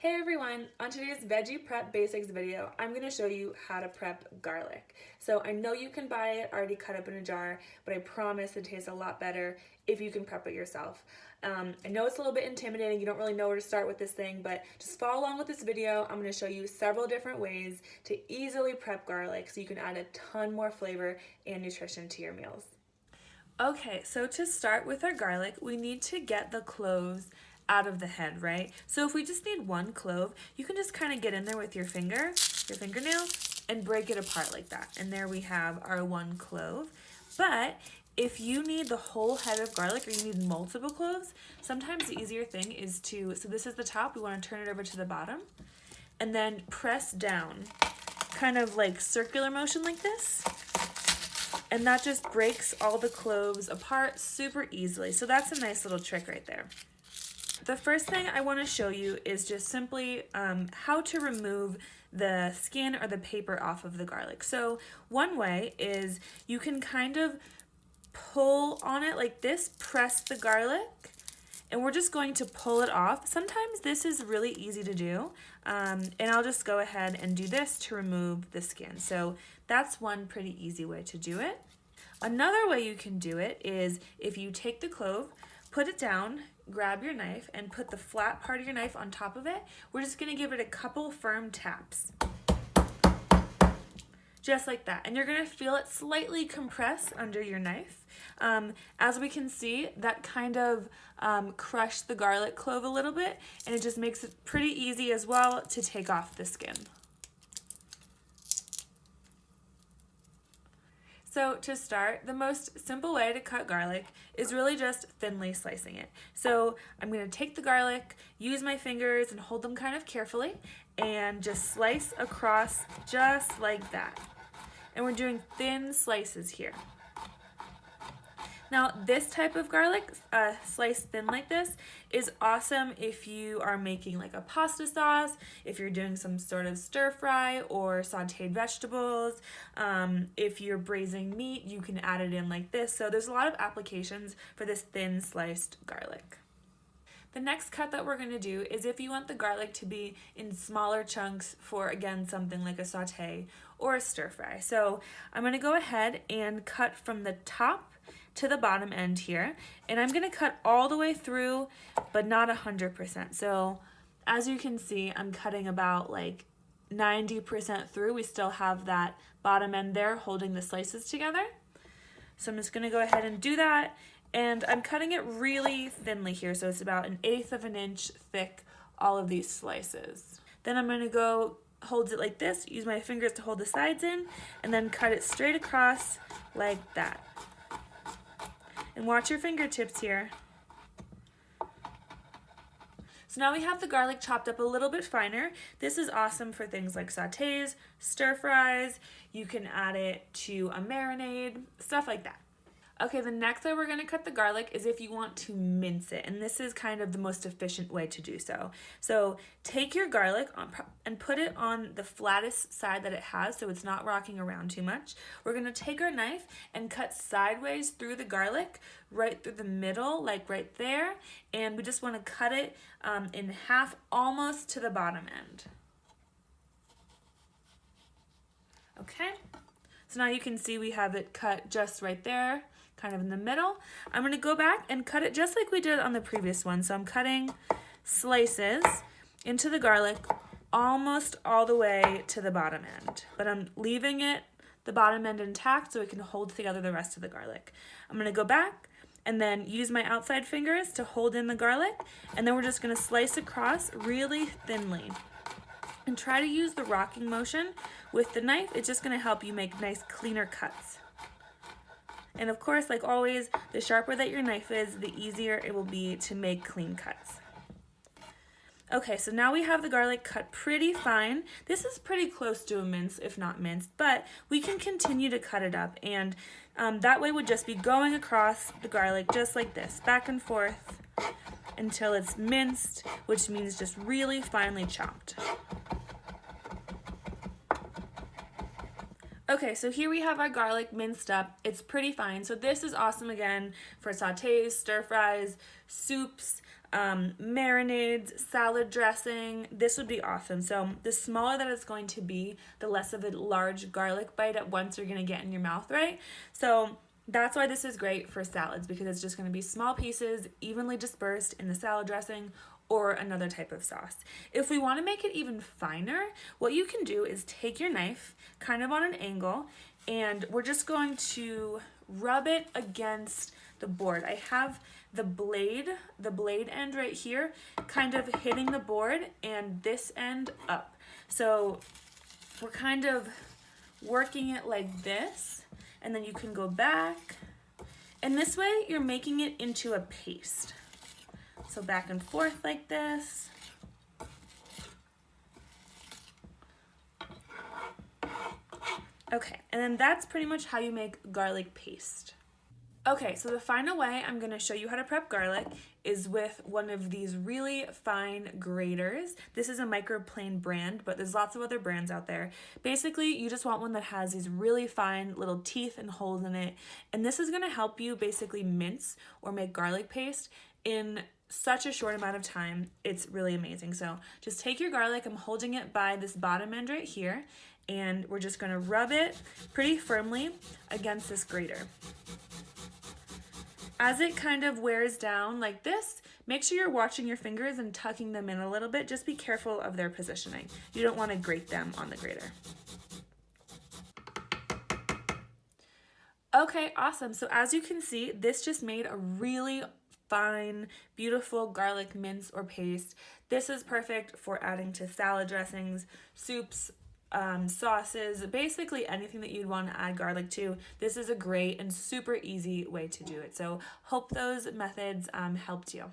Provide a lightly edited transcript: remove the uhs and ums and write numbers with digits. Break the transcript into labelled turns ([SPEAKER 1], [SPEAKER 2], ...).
[SPEAKER 1] Hey everyone! On today's Veggie Prep Basics video, I'm going to show you how to prep garlic. So I know you can buy it already cut up in a jar, but I promise it tastes a lot better if you can prep it yourself. I know it's a little bit intimidating, you don't really know where to start with this thing, but just follow along with this video. I'm going to show you several different ways to easily prep garlic so you can add a ton more flavor and nutrition to your meals. Okay, so to start with our garlic, we need to get the cloves out of the head, right? So if we just need one clove, you can just kind of get in there with your fingernail, and break it apart like that. And there we have our one clove. But if you need the whole head of garlic or you need multiple cloves, sometimes the easier thing is so this is the top, we want to turn it over to the bottom, and then press down, kind of like circular motion like this. And that just breaks all the cloves apart super easily. So that's a nice little trick right there. The first thing I want to show you is just simply how to remove the skin or the paper off of the garlic. So one way is you can kind of pull on it like this, press the garlic, and we're just going to pull it off. Sometimes this is really easy to do, and I'll just go ahead and do this to remove the skin. So that's one pretty easy way to do it. Another way you can do it is if you take the clove, put it down, grab your knife, and put the flat part of your knife on top of it. We're just gonna give it a couple firm taps. Just like that. And you're gonna feel it slightly compress under your knife. As we can see, that kind of crushed the garlic clove a little bit, and it just makes it pretty easy as well to take off the skin. So to start, the most simple way to cut garlic is really just thinly slicing it. So I'm going to take the garlic, use my fingers and hold them kind of carefully, and just slice across just like that. And we're doing thin slices here. Now this type of garlic, sliced thin like this, is awesome if you are making like a pasta sauce, if you're doing some sort of stir fry or sauteed vegetables. If you're braising meat, you can add it in like this. So there's a lot of applications for this thin sliced garlic. The next cut that we're going to do is if you want the garlic to be in smaller chunks for, again, something like a saute or a stir fry. So I'm going to go ahead and cut from the top to the bottom end here, and I'm going to cut all the way through, but not 100%. So as you can see, I'm cutting about like 90% through. We still have that bottom end there holding the slices together. So I'm just going to go ahead and do that. And I'm cutting it really thinly here, so it's about 1/8 of an inch thick, all of these slices. Then I'm going to go hold it like this, use my fingers to hold the sides in, and then cut it straight across like that. And watch your fingertips here. So now we have the garlic chopped up a little bit finer. This is awesome for things like sautés, stir fries. You can add it to a marinade, stuff like that. Okay, the next way we're going to cut the garlic is if you want to mince it, and this is kind of the most efficient way to do so. So take your garlic and put it on the flattest side that it has so it's not rocking around too much. We're going to take our knife and cut sideways through the garlic, right through the middle, like right there, and we just want to cut it in half almost to the bottom end. Okay, so now you can see we have it cut just right there, kind of in the middle. I'm going to go back and cut it just like we did on the previous one. So I'm cutting slices into the garlic almost all the way to the bottom end, but I'm leaving the bottom end intact so it can hold together the rest of the garlic. I'm going to go back and then use my outside fingers to hold in the garlic, and then we're just going to slice across really thinly. And try to use the rocking motion with the knife. It's just going to help you make nice, cleaner cuts. And of course, like always, the sharper that your knife is, the easier it will be to make clean cuts. Okay, so now we have the garlic cut pretty fine. This is pretty close to a mince, if not minced, but we can continue to cut it up. And that way would just be going across the garlic just like this, back and forth, until it's minced, which means just really finely chopped. Okay, so here we have our garlic minced up. It's pretty fine. So this is awesome again for sautés, stir fries, soups, marinades, salad dressing. This would be awesome. So the smaller that it's going to be, the less of a large garlic bite at once you're gonna get in your mouth, right? So that's why this is great for salads, because it's just gonna be small pieces evenly dispersed in the salad dressing or another type of sauce. If we wanna make it even finer, what you can do is take your knife kind of on an angle, and we're just going to rub it against the board. I have the blade end right here, kind of hitting the board, and this end up. So we're kind of working it like this, and then you can go back, and this way you're making it into a paste. So back and forth like this. Okay, and then that's pretty much how you make garlic paste. Okay, so the final way I'm gonna show you how to prep garlic is with one of these really fine graters. This is a Microplane brand, but there's lots of other brands out there. Basically, you just want one that has these really fine little teeth and holes in it, and this is gonna help you basically mince or make garlic paste in such a short amount of time. It's really amazing. So just take your garlic, I'm holding it by this bottom end right here, and we're just gonna rub it pretty firmly against this grater. As it kind of wears down like this, make sure you're watching your fingers and tucking them in a little bit. Just be careful of their positioning. You don't want to grate them on the grater. Okay, awesome. So as you can see, this just made a really fine, beautiful garlic mince or paste. This is perfect for adding to salad dressings, soups, sauces, basically anything that you'd want to add garlic to. This is a great and super easy way to do it. So hope those methods helped you.